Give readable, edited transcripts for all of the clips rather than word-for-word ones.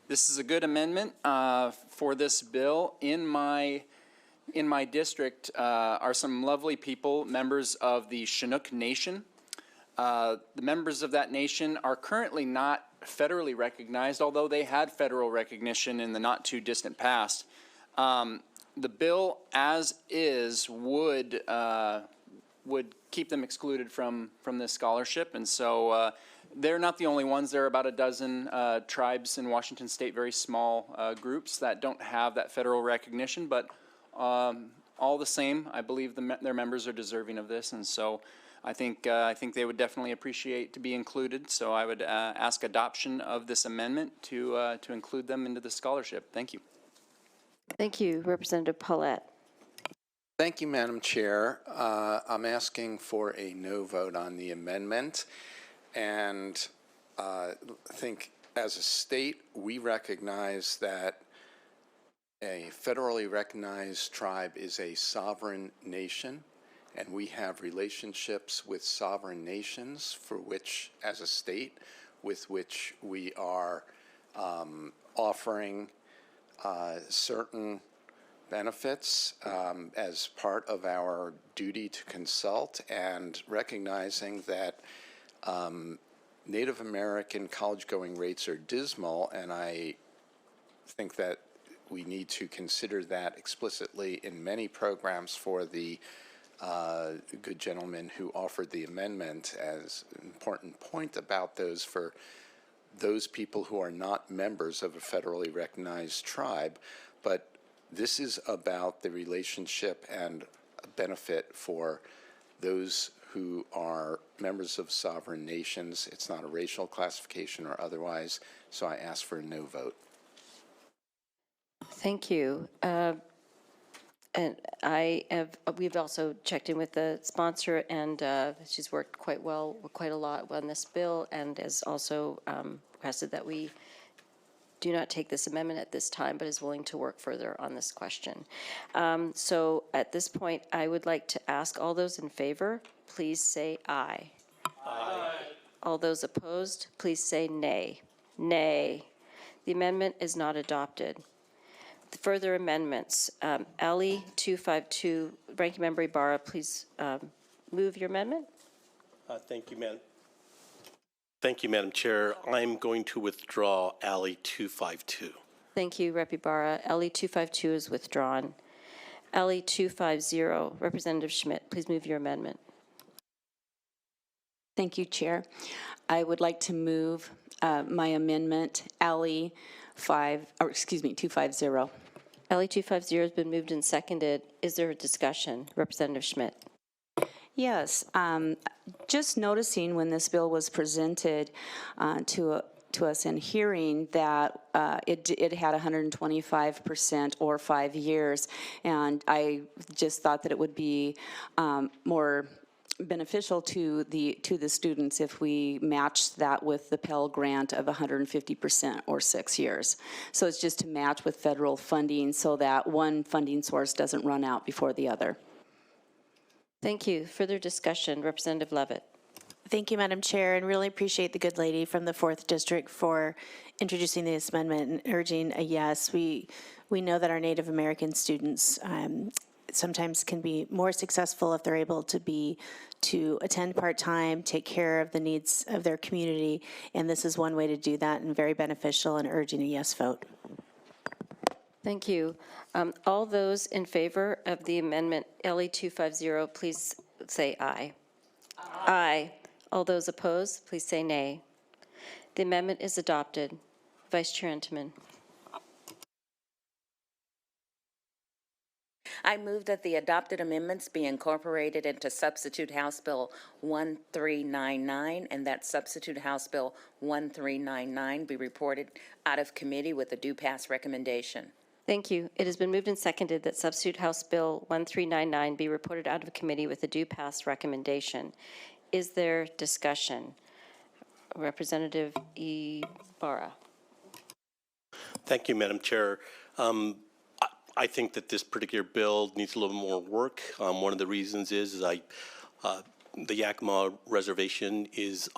This is a good amendment for this bill. In my district are some lovely people, members of the Chinook Nation. The members of that nation are currently not federally recognized, although they had federal recognition in the not too distant past. The bill as is would keep them excluded from this scholarship, and so they're not the only ones. There are about a dozen tribes in Washington State, very small groups that don't have that federal recognition, but all the same, I believe their members are deserving of this, and so I think they would definitely appreciate to be included. So I would ask adoption of this amendment to include them into the scholarship. Thank you. Thank you, Representative Paulette. Thank you, Madam Chair. I'm asking for a no vote on the amendment, and I think as a state we recognize that a federally recognized tribe is a sovereign nation, and we have relationships with sovereign nations for which, as a state, with which we are offering certain benefits as part of our duty to consult, and recognizing that Native American college-going rates are dismal, and I think that we need to consider that explicitly in many programs for the good gentleman who offered the amendment as an important point about those for those people who are not members of a federally recognized tribe. But this is about the relationship and benefit for those who are members of sovereign nations. It's not a racial classification or otherwise, so I ask for a no vote. Thank you. And we've also checked in with the sponsor, and she's worked quite a lot on this bill, and has also requested that we do not take this amendment at this time, but is willing to work further on this question. So at this point, I would like to ask all those in favor, please say aye. Aye. All those opposed, please say nay. Nay. The amendment is not adopted. Further amendments. LE 252, Ranking Member Ibarra, please move your amendment. Thank you, Madam. Thank you, Madam Chair. I'm going to withdraw LE 252. Thank you, Rep. Ibarra. LE 252 is withdrawn. LE 250, Representative Schmidt, please move your amendment. Thank you, Chair. I would like to move my amendment, LE 250. LE 250 has been moved and seconded. Is there a discussion? Representative Schmidt. Yes. Just noticing when this bill was presented to us in hearing that it had 125% or 5 years, and I just thought that it would be more beneficial to the students if we matched that with the Pell Grant of 150% or 6 years. So it's just to match with federal funding so that one funding source doesn't run out before the other. Thank you. Further discussion, Representative Levitt. Thank you, Madam Chair, and really appreciate the good lady from the 4th District for introducing this amendment and urging a yes. We know that our Native American students sometimes can be more successful if they're able to attend part-time, take care of the needs of their community, and this is one way to do that and very beneficial, and urging a yes vote. Thank you. All those in favor of the amendment LE 250, please say aye. Aye. Aye. All those opposed, please say nay. The amendment is adopted. Vice Chair Intamin. I move that the adopted amendments be incorporated into Substitute House Bill 1399, and that Substitute House Bill 1399 be reported out of committee with a due pass recommendation. Thank you. It has been moved and seconded that Substitute House Bill 1399 be reported out of committee with a due pass recommendation. Is there discussion? Representative Ibarra. Thank you, Madam Chair. I think that this particular bill needs a little more work. One of the reasons is I the Yakima Reservation is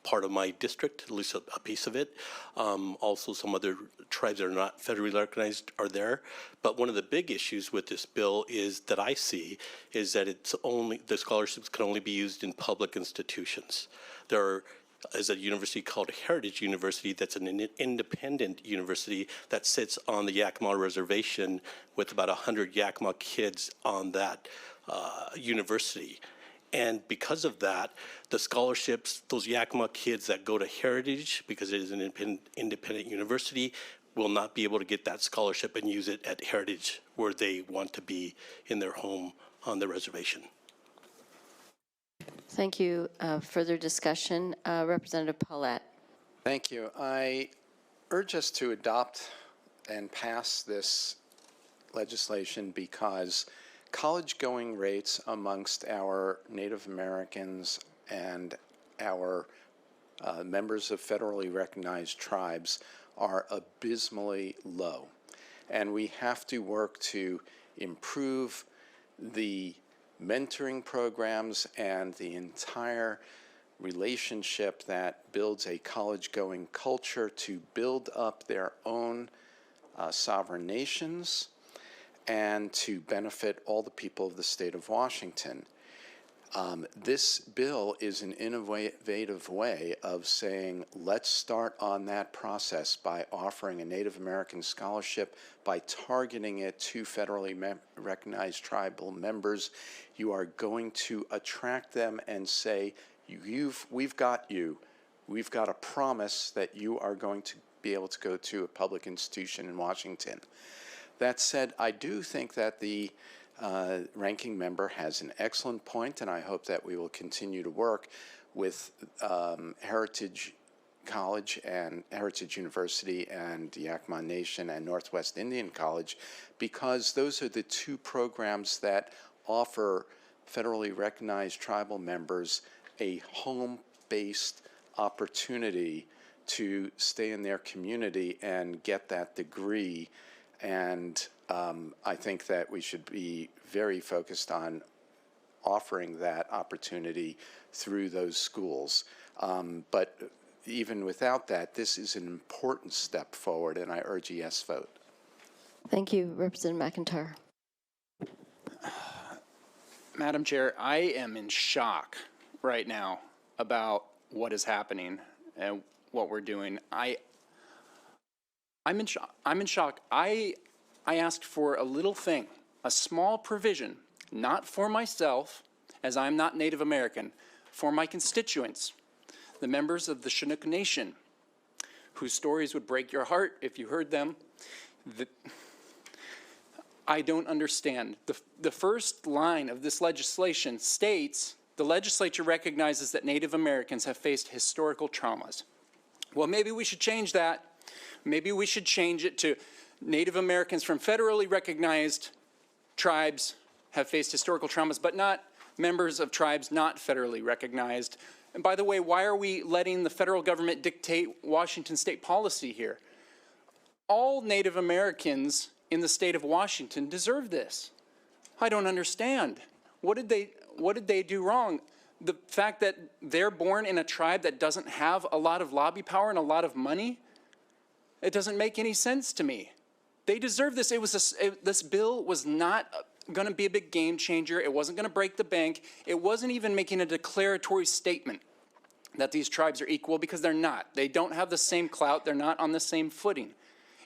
part of my district, at least a piece of it. Also, some other tribes that are not federally recognized are there. But one of the big issues with this bill is that I see is that the scholarships can only be used in public institutions. There is a university called Heritage University that's an independent university that sits on the Yakima Reservation with about 100 Yakima kids on that university. And because of that, the scholarships, those Yakima kids that go to Heritage, because it is an independent university, will not be able to get that scholarship and use it at Heritage where they want to be in their home on the reservation. Thank you. Further discussion, Representative Paulette. Thank you. I urge us to adopt and pass this legislation because college-going rates amongst our Native Americans and our members of federally recognized tribes are abysmally low. And we have to work to improve the mentoring programs and the entire relationship that builds a college-going culture to build up their own sovereign nations and to benefit all the people of the state of Washington. This bill is an innovative way of saying, let's start on that process by offering a Native American scholarship, by targeting it to federally recognized tribal members. You are going to attract them and say, we've got you. We've got a promise that you are going to be able to go to a public institution in Washington. That said, I do think that the ranking member has an excellent point, and I hope that we will continue to work with Heritage College and Heritage University and Yakima Nation and Northwest Indian College, because those are the two programs that offer federally recognized tribal members a home-based opportunity to stay in their community and get that degree. And I think that we should be very focused on offering that opportunity through those schools. But even without that, this is an important step forward, and I urge a yes vote. Thank you, Representative McEntire. Madam Chair, I am in shock right now about what is happening and what we're doing. I'm in shock. I asked for a little thing, a small provision, not for myself, as I'm not Native American, for my constituents, the members of the Chinook Nation, whose stories would break your heart if you heard them. I don't understand. The first line of this legislation states, the legislature recognizes that Native Americans have faced historical traumas. Well, maybe we should change that. Maybe we should change it to Native Americans from federally recognized tribes have faced historical traumas, but not members of tribes not federally recognized. And by the way, why are we letting the federal government dictate Washington state policy here? All Native Americans in the state of Washington deserve this. I don't understand. What did they do wrong? The fact that they're born in a tribe that doesn't have a lot of lobby power and a lot of money, it doesn't make any sense to me. They deserve this. This bill was not going to be a big game changer. It wasn't going to break the bank. It wasn't even making a declaratory statement that these tribes are equal, because they're not. They don't have the same clout. They're not on the same footing.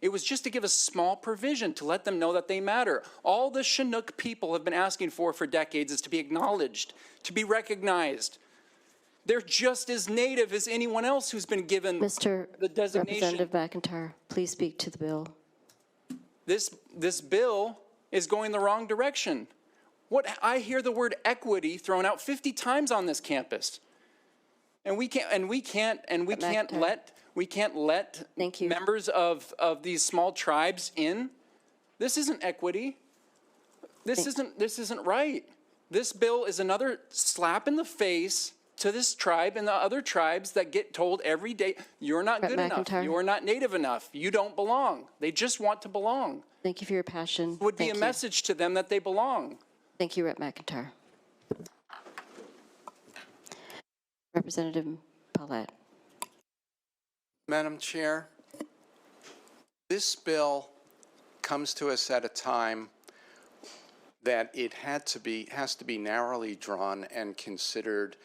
It was just to give a small provision to let them know that they matter. All the Chinook people have been asking for decades is to be acknowledged, to be recognized. They're just as Native as anyone else who's been given the designation. Representative McEntire, please speak to the bill. This bill is going the wrong direction. I hear the word equity thrown out 50 times on this campus. And we can't let Thank you. members of these small tribes in. This isn't equity. This isn't right. This bill is another slap in the face to this tribe and the other tribes that get told every day, you're not good enough, you're not Native enough, you don't belong. They just want to belong. Thank you for your passion. It would be a message to them that they belong. Thank you, Rep. McEntire. Representative Paulette. Madam Chair, this bill comes to us at a time that it has to be narrowly drawn and considered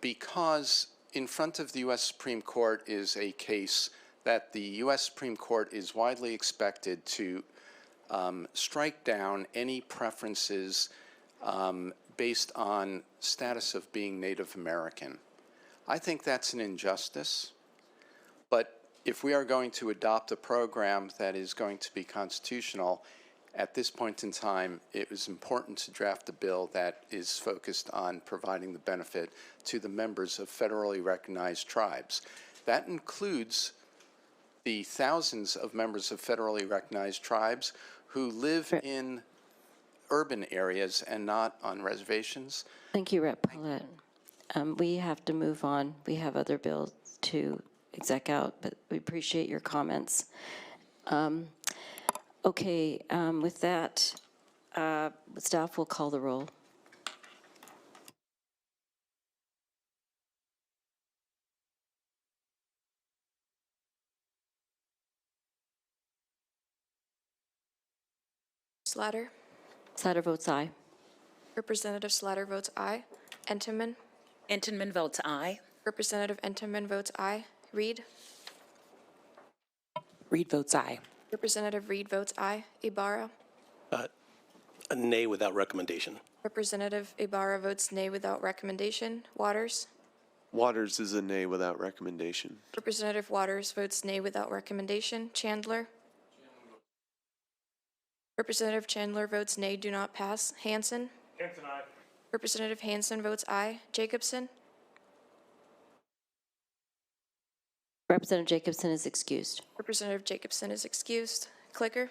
because in front of the U.S. Supreme Court is a case that the U.S. Supreme Court is widely expected to strike down any preferences based on status of being Native American. I think that's an injustice, but if we are going to adopt a program that is going to be constitutional, at this point in time, it was important to draft a bill that is focused on providing the benefit to the members of federally recognized tribes. That includes the thousands of members of federally recognized tribes who live in urban areas and not on reservations. Thank you, Rep. Paulette. We have to move on. We have other bills to exec out, but we appreciate your comments. Okay, with that, staff will call the roll. Slatter. Slatter votes aye. Representative Slatter votes aye. Entenmann. Entenmann votes aye. Representative Entenmann votes aye. Reed. Reed votes aye. Representative Reed votes aye. Ibarra. A nay without recommendation. Representative Ibarra votes nay without recommendation. Waters. Waters is a nay without recommendation. Representative Waters votes nay without recommendation. Chandler. Representative Chandler votes nay, do not pass. Hansen. Hansen, aye. Representative Hansen votes aye. Jacobson. Representative Jacobson is excused. Representative Jacobson is excused. Clicker.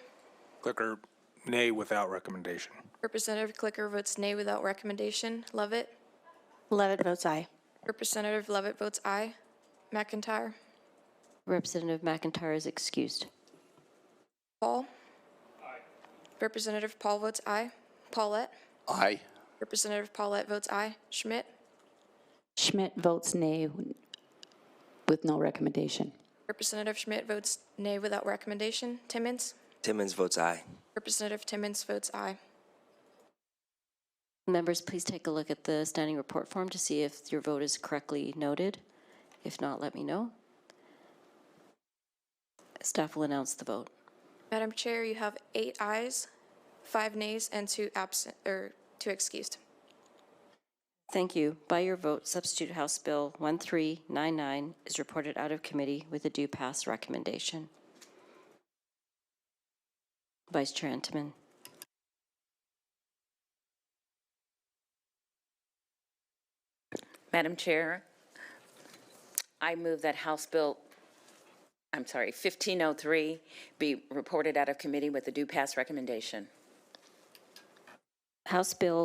Clicker, nay without recommendation. Representative Clicker votes nay without recommendation. Lovett. Levitt votes aye. Representative Levitt votes aye. McEntire. Representative McEntire is excused. Paul. Aye. Representative Paul votes aye. Paulette. Aye. Representative Paulette votes aye. Schmidt. Schmidt votes nay with no recommendation. Representative Schmidt votes nay without recommendation. Timmons. Timmons votes aye. Representative Timmons votes aye. Members, please take a look at the standing report form to see if your vote is correctly noted. If not, let me know. Staff will announce the vote. Madam Chair, you have 8 ayes, 5 nays, and 2 excused. Thank you. By your vote, Substitute House Bill 1399 is reported out of committee with a due pass recommendation. Vice Chair Entenmann. Madam Chair, I move that House Bill 1503 be reported out of committee with a due pass recommendation. House Bill